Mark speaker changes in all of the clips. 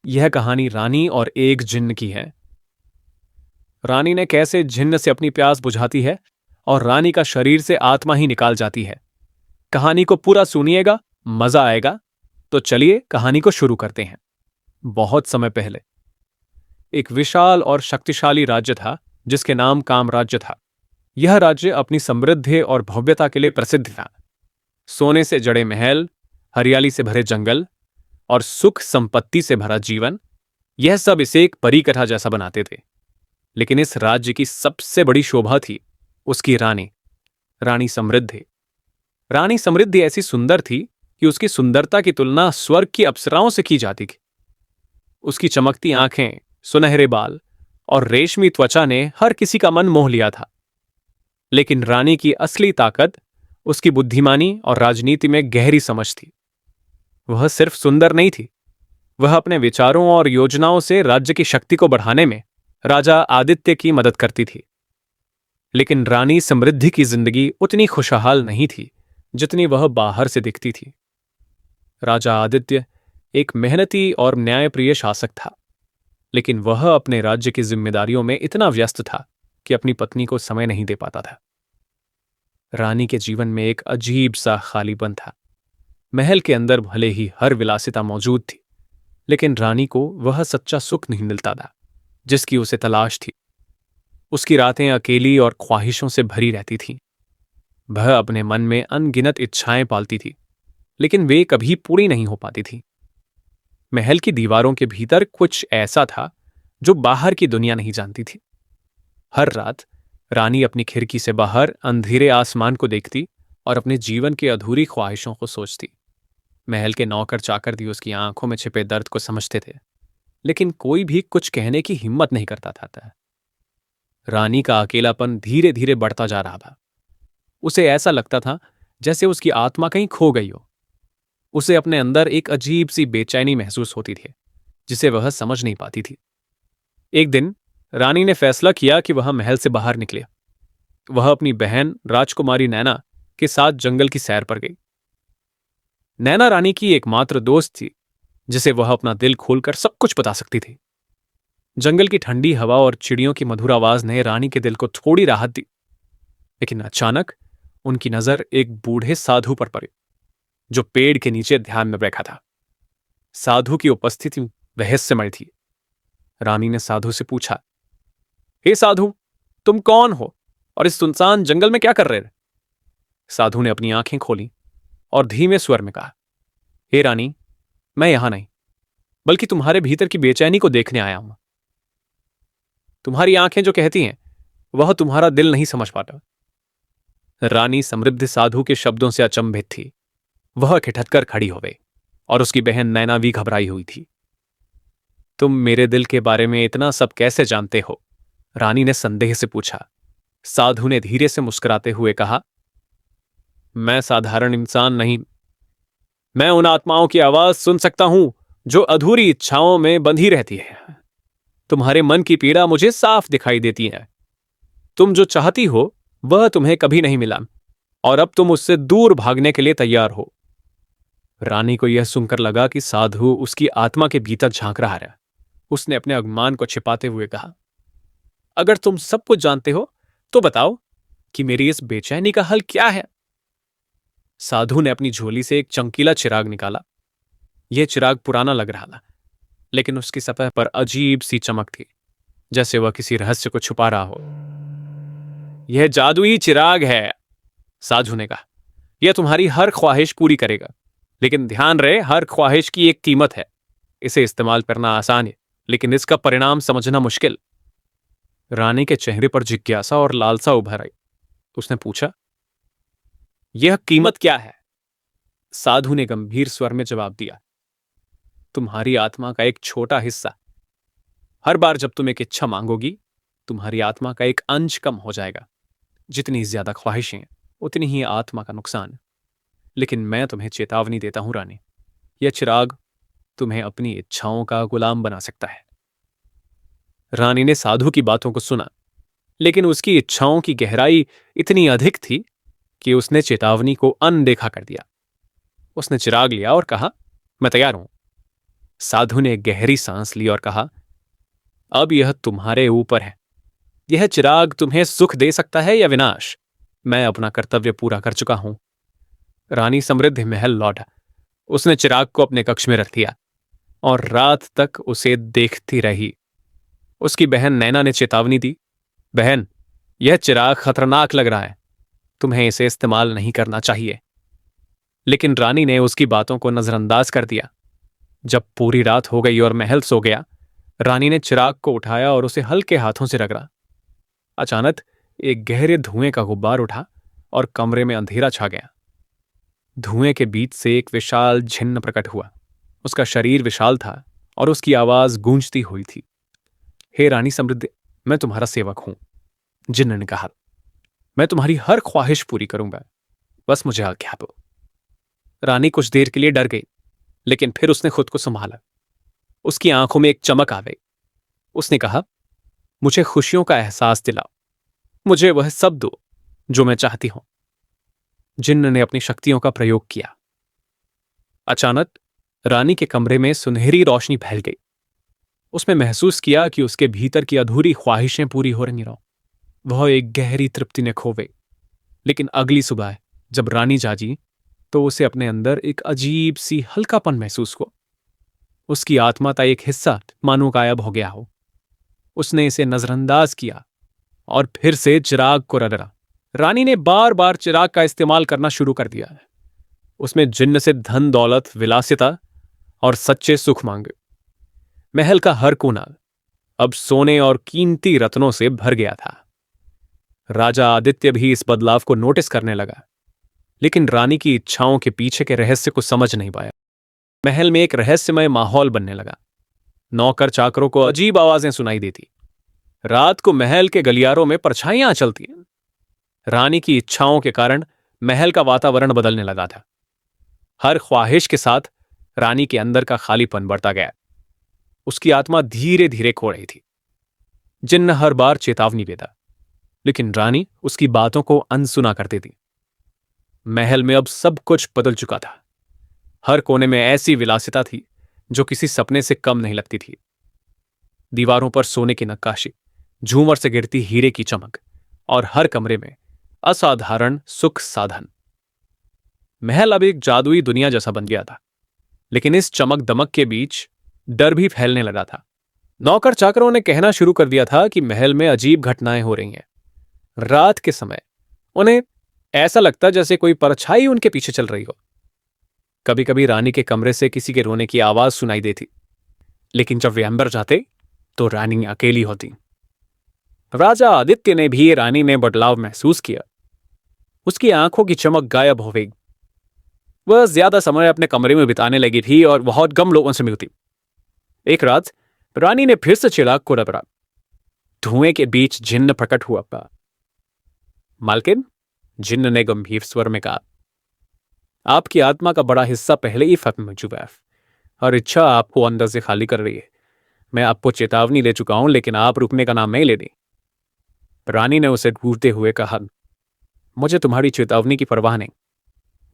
Speaker 1: यह कहानी रानी और एक जिन्न की है। रानी ने कैसे जिन्न से अपनी प्यास बुझाती है और रानी का शरीर से आत्मा ही निकाल जाती है। कहानी को पूरा सुनिएगा, मजा आएगा। तो चलिए कहानी को शुरू करते हैं। बहुत समय पहले एक विशाल और शक्तिशाली राज्य था जिसके नाम कामराज्य था। यह राज्य अपनी समृद्धि और भव्यता के लिए प्रसिद्ध था। सोने से जड़े महल, हरियाली से भरे जंगल और सुख संपत्ति से भरा जीवन, यह सब इसे एक परी कथा जैसा बनाते थे। लेकिन इस राज्य की सबसे बड़ी शोभा थी उसकी रानी, रानी समृद्धि। रानी समृद्धि ऐसी सुंदर थी कि उसकी सुंदरता की तुलना स्वर्ग की अप्सराओं से की जाती थी। उसकी चमकती आंखें, सुनहरे बाल और रेशमी त्वचा ने हर किसी का मन मोह लिया था। लेकिन रानी की असली ताकत उसकी बुद्धिमानी और राजनीति में गहरी समझ थी। वह सिर्फ सुंदर नहीं थी, वह अपने विचारों और योजनाओं से राज्य की शक्ति को बढ़ाने में राजा आदित्य की मदद करती थी। लेकिन रानी समृद्धि की जिंदगी उतनी खुशहाल नहीं थी जितनी वह बाहर से दिखती थी। राजा आदित्य एक मेहनती और न्यायप्रिय शासक था, लेकिन वह अपने राज्य की जिम्मेदारियों में इतना व्यस्त था कि अपनी पत्नी को समय नहीं दे पाता था। रानी के जीवन में एक अजीब सा खालीपन था। महल के अंदर भले ही हर विलासिता मौजूद थी, लेकिन रानी को वह सच्चा सुख नहीं मिलता था जिसकी उसे तलाश थी। उसकी रातें अकेली और ख्वाहिशों से भरी रहती थीं। वह अपने मन में अनगिनत इच्छाएं पालती थी, लेकिन वे कभी पूरी नहीं हो पाती थीं। महल की दीवारों के भीतर कुछ ऐसा था जो बाहर की दुनिया नहीं जानती थी। हर रात रानी अपनी खिड़की से बाहर अंधेरे आसमान को देखती और अपने जीवन की अधूरी ख्वाहिशों को सोचती। महल के नौकर चाकर भी उसकी आंखों में छिपे दर्द को समझते थे, लेकिन कोई भी कुछ कहने की हिम्मत नहीं करता था। रानी का अकेलापन धीरे धीरे बढ़ता जा रहा था। उसे ऐसा लगता था जैसे उसकी आत्मा कहीं खो गई हो। उसे अपने अंदर एक अजीब सी बेचैनी महसूस होती थी जिसे वह समझ नहीं पाती थी। एक दिन रानी ने फैसला किया कि वह महल से बाहर निकले। वह अपनी बहन राजकुमारी नैना के साथ जंगल की सैर पर गई। नैना रानी की एकमात्र दोस्त थी जिसे वह अपना दिल खोलकर सब कुछ बता सकती थी। जंगल की ठंडी हवा और चिड़ियों की मधुर आवाज ने रानी के दिल को थोड़ी राहत दी। लेकिन अचानक उनकी नजर एक बूढ़े साधु पर पड़ी जो पेड़ के नीचे ध्यान में बैठा था। साधु की उपस्थिति रहस्यमय थी। रानी ने साधु से पूछा, हे साधु, तुम कौन हो और इस सुनसान जंगल में क्या कर रहे? साधु ने अपनी आंखें खोली और धीमे स्वर में कहा, हे रानी, मैं यहां नहीं बल्कि तुम्हारे भीतर की बेचैनी को देखने आया हूं। तुम्हारी आंखें जो कहती हैं वह तुम्हारा दिल नहीं समझ पाता। रानी समृद्धि साधु के शब्दों से अचंभित थी। वह ठिठक खड़ी हो गई और उसकी बहन नैना भी घबराई हुई थी। तुम मेरे दिल के बारे में इतना सब कैसे जानते हो? रानी ने संदेह से पूछा। साधु ने धीरे से मुस्कुराते हुए कहा, मैं साधारण इंसान नहीं, मैं उन आत्माओं की आवाज सुन सकता हूं जो अधूरी इच्छाओं में बंधी रहती है। तुम्हारे मन की पीड़ा मुझे साफ दिखाई देती है। तुम जो चाहती हो वह तुम्हें कभी नहीं मिला और अब तुम उससे दूर भागने के लिए तैयार हो। रानी को यह सुनकर लगा कि साधु उसकी आत्मा के भीतर झांक रहा है। उसने अपने अभिमान को छिपाते हुए कहा, अगर तुम सब कुछ जानते हो तो बताओ कि मेरी इस बेचैनी का हल क्या है? साधु ने अपनी झोली से एक चमकीला चिराग निकाला। यह चिराग पुराना लग रहा था, लेकिन उसकी सतह पर अजीब सी चमक थी, जैसे वह किसी रहस्य को छुपा रहा हो। यह जादुई चिराग है, साधु ने कहा। यह तुम्हारी हर ख्वाहिश पूरी करेगा, लेकिन ध्यान रहे, हर ख्वाहिश की एक कीमत है। इसे इस्तेमाल करना आसान है, लेकिन इसका परिणाम समझना मुश्किल। रानी के चेहरे पर जिज्ञासा और लालसा उभर आई। उसने पूछा, यह कीमत क्या है? साधु ने गंभीर स्वर में जवाब दिया, तुम्हारी आत्मा का एक छोटा हिस्सा। हर बार जब तुम एक इच्छा मांगोगी, तुम्हारी आत्मा का एक अंश कम हो जाएगा। जितनी ज्यादा ख्वाहिशें, उतनी ही आत्मा का नुकसान। लेकिन मैं तुम्हें चेतावनी देता हूं रानी, यह चिराग तुम्हें अपनी इच्छाओं का गुलाम बना सकता है। रानी ने साधु की बातों को सुना, लेकिन उसकी इच्छाओं की गहराई इतनी अधिक थी कि उसने चेतावनी को अनदेखा कर दिया। उसने चिराग लिया और कहा, मैं तैयार हूं। साधु ने गहरी सांस ली और कहा, अब यह तुम्हारे ऊपर है। यह चिराग तुम्हें सुख दे सकता है या विनाश। मैं अपना कर्तव्य पूरा कर चुका हूं। रानी समृद्धि महल लौटा। उसने चिराग को अपने कक्ष में रख दिया और रात तक उसे देखती रही। उसकी बहन नैना ने चेतावनी दी, बहन, यह चिराग खतरनाक लग रहा है, तुम्हें इसे इस्तेमाल नहीं करना चाहिए। लेकिन रानी ने उसकी बातों को नजरअंदाज कर दिया। जब पूरी रात हो गई और महल सो गया, रानी ने चिराग को उठाया और उसे हल्के हाथों से रगड़ा। अचानक एक गहरे धुएं का गुब्बार उठा और कमरे में अंधेरा छा गया। धुएं के बीच से एक विशाल छिन्न प्रकट हुआ। उसका शरीर विशाल था और उसकी आवाज गूंजती हुई थी। हे रानी समृद्धि, मैं तुम्हारा सेवक हूं, जिन्न ने कहा। मैं तुम्हारी हर ख्वाहिश पूरी करूंगा, बस मुझे आज्ञा दो। रानी कुछ देर के लिए डर गई, लेकिन फिर उसने खुद को संभाला। उसकी आंखों में एक चमक आ गई। उसने कहा, मुझे खुशियों का एहसास दिलाओ, मुझे वह सब दो जो मैं चाहती हूं। जिन्न ने अपनी शक्तियों का प्रयोग किया। अचानक रानी के कमरे में सुनहरी रोशनी फैल गई। उसने महसूस किया कि उसके भीतर की अधूरी ख्वाहिशें पूरी हो रही हैं। वह एक गहरी तृप्ति ने खो गई। लेकिन अगली सुबह जब रानी जागी तो उसे अपने अंदर एक अजीब सी हल्कापन महसूस हुआ। उसकी आत्मा का एक हिस्सा मानो गायब हो गया हो। उसने इसे नजरअंदाज किया और फिर से चिराग को रगड़ा। रानी ने बार बार चिराग का इस्तेमाल करना शुरू कर दिया है। उसमें जिन्न से धन दौलत, विलासिता और सच्चे सुख मांगे। महल का हर कोना अब सोने और कीमती रत्नों से भर गया था। राजा आदित्य भी इस बदलाव को नोटिस करने लगा, लेकिन रानी की इच्छाओं के पीछे के रहस्य को समझ नहीं पाया। महल में एक रहस्यमय माहौल बनने लगा। नौकर चाकरों को अजीब आवाजें सुनाई देती। रात को महल के गलियारों में परछाइयां चलती। रानी की इच्छाओं के कारण महल का वातावरण बदलने लगा था। हर ख्वाहिश के साथ रानी के अंदर का खालीपन बढ़ता गया। उसकी आत्मा धीरे धीरे खो रही थी। जिन्न हर बार चेतावनी देता, लेकिन रानी उसकी बातों को अनसुना करती थी। महल में अब सब कुछ बदल चुका था। हर कोने में ऐसी विलासिता थी जो किसी सपने से कम नहीं लगती थी। दीवारों पर सोने की नक्काशी, झूमर से गिरती हीरे की चमक और हर कमरे में असाधारण सुख साधन। महल अब एक जादुई दुनिया जैसा बन गया था। लेकिन इस चमक दमक के बीच डर भी फैलने लगा था। नौकर चाकरों ने कहना शुरू कर दिया था कि महल में अजीब घटनाएं हो रही हैं। रात के समय उन्हें ऐसा लगता जैसे कोई परछाई उनके पीछे चल रही हो। कभी कभी रानी के कमरे से किसी के रोने की आवाज सुनाई देती, लेकिन जब वे अंदर जाते तो रानी अकेली होती। राजा आदित्य ने भी रानी में बदलाव महसूस किया। उसकी आंखों की चमक गायब हो गई। वह ज्यादा समय अपने कमरे में बिताने लगी थी और बहुत कम लोगों से मिलती। एक रात रानी ने फिर से चिराग को रगड़ा। धुएं के बीच जिन्न प्रकट हुआ। मालकिन, जिन्न ने गंभीर स्वर में कहा, आपकी आत्मा का बड़ा हिस्सा पहले ही खत्म हो चुका है और इच्छा आपको अंदर से खाली कर रही है। मैं आपको चेतावनी दे चुका हूं, लेकिन आप रुकने का नाम नहीं ले दी। रानी ने उसे घूरते हुए कहा, मुझे तुम्हारी चेतावनी की परवाह नहीं।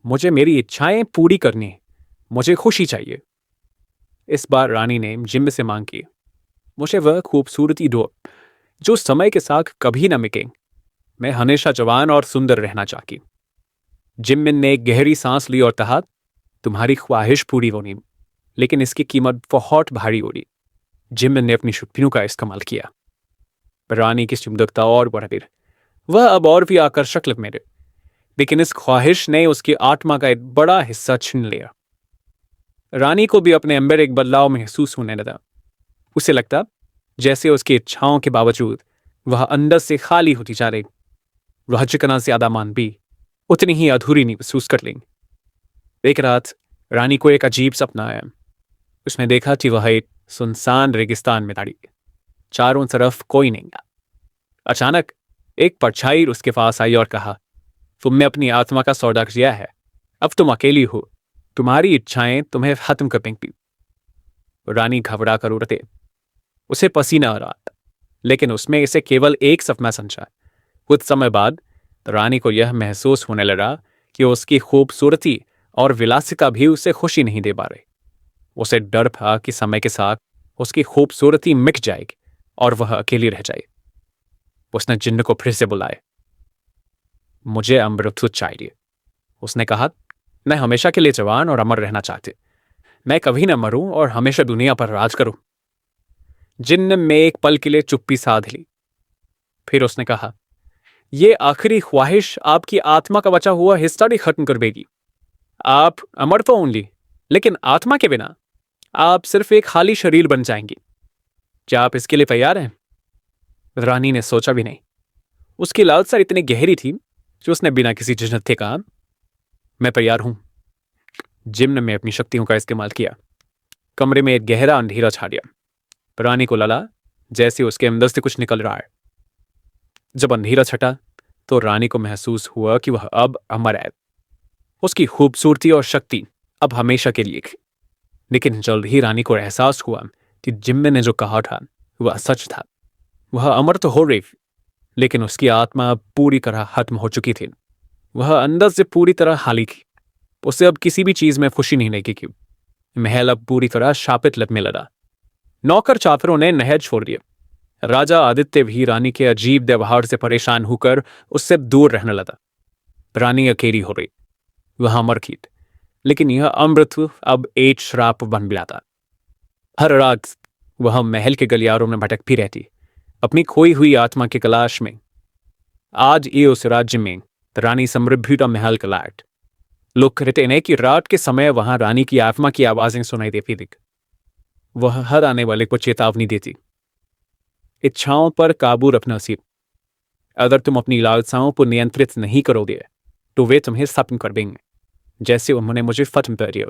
Speaker 1: मुझे मेरी इच्छाएं पूरी करनी है। मुझे खुशी चाहिए। इस बार रानी ने जिन्न से मांग की, मुझे वह खूबसूरती दो जो समय के साथ कभी न मिटे। मैं हमेशा जवान और सुंदर रहना चाहती। जिन्न ने एक गहरी सांस ली और कहा, तुम्हारी ख्वाहिश पूरी होनी, लेकिन इसकी कीमत बहुत भारी होगी। जिन्न ने अपनी शक्तियों का इस्तेमाल किया। रानी की सुंदरता और बढ़ गई। वह अब और भी आकर्षक लग मेरे, लेकिन इस ख्वाहिश ने उसकी आत्मा का एक बड़ा हिस्सा छीन लिया। रानी को भी अपने अंदर एक बदलाव महसूस होने लगा। उसे लगता जैसे उसकी इच्छाओं के बावजूद वह अंदर से खाली होती जा रही। वह जितना ज्यादा मान भी उतनी ही अधूरी महसूस कर लेंगे। एक रात रानी को एक अजीब सपना आया। उसने देखा कि वह एक सुनसान रेगिस्तान में खड़ी, चारों तरफ कोई नहीं। अचानक एक परछाई उसके पास आई और कहा, तुमने अपनी आत्मा का सौदा किया है। अब तुम अकेली हो। तुम्हारी इच्छाएं तुम्हें खत्म कर देंगी। रानी घबरा कर उड़ते। उसे पसीना आ रहा था, लेकिन उसमें इसे केवल एक सपना समझा। कुछ समय बाद रानी को यह महसूस होने लगा कि उसकी खूबसूरती और विलासिता भी उसे खुशी नहीं दे पा रही। उसे डर था कि समय के साथ उसकी खूबसूरती मिट जाएगी और वह अकेली रह जाए। उसने जिन्न को फिर से बुलाए। मुझे अमृत चाहिए, उसने कहा। मैं हमेशा के लिए जवान और अमर रहना चाहती। मैं कभी न मरूं और हमेशा दुनिया पर राज करूं। जिन्न में एक पल के लिए चुप्पी साध ली। फिर उसने कहा, यह आखिरी ख्वाहिश आपकी आत्मा का बचा हुआ हिस्सा भी खत्म कर देगी। आप अमर तो ओनली, लेकिन आत्मा के बिना आप सिर्फ एक खाली शरीर बन जाएंगी। क्या आप इसके लिए तैयार हैं? रानी ने सोचा भी नहीं। उसकी लालसा इतनी गहरी थी कि उसने बिना किसी झिझक के कहा, मैं तैयार हूं। जिन्न ने अपनी शक्तियों का इस्तेमाल किया। कमरे में एक गहरा अंधेरा छा गया। रानी को लगा जैसे उसके अंदर से कुछ निकल रहा है। जब अंधेरा छटा तो रानी को महसूस हुआ कि वह अब अमर है। उसकी खूबसूरती और शक्ति अब हमेशा के लिए। लेकिन जल्द ही रानी को एहसास हुआ कि जिन्न ने जो कहा था वह सच था। वह अमर तो हो रही, लेकिन उसकी आत्मा अब पूरी तरह खत्म हो चुकी थी। वह अंदर से पूरी तरह खाली थी। उसे अब किसी भी चीज में खुशी नहीं लगेगी। महल अब पूरी तरह शापित लगने लगा। नौकर चाकरों ने नहर छोड़ दिया। राजा आदित्य भी रानी के अजीब व्यवहार से परेशान होकर उससे दूर रहने लगा। रानी अकेली हो रही। वह अमर थी, लेकिन यह अमृत अब एक श्राप बन गया था। हर रात वह महल के गलियारों में भटकती रहती, अपनी खोई हुई आत्मा की तलाश में। आज ये उस राज्य में रानी समृद्धि का महल कलाट। लोग कहते हैं कि रात के समय वहां रानी की आत्मा की आवाजें सुनाई देती थी। वह हर आने वाले को चेतावनी देती, इच्छाओं पर काबू रखना सीख। अगर तुम अपनी लालसाओं को नियंत्रित नहीं करोगे तो वे तुम्हें खत्म कर देंगे, जैसे उन्होंने मुझे खत्म कर दिया।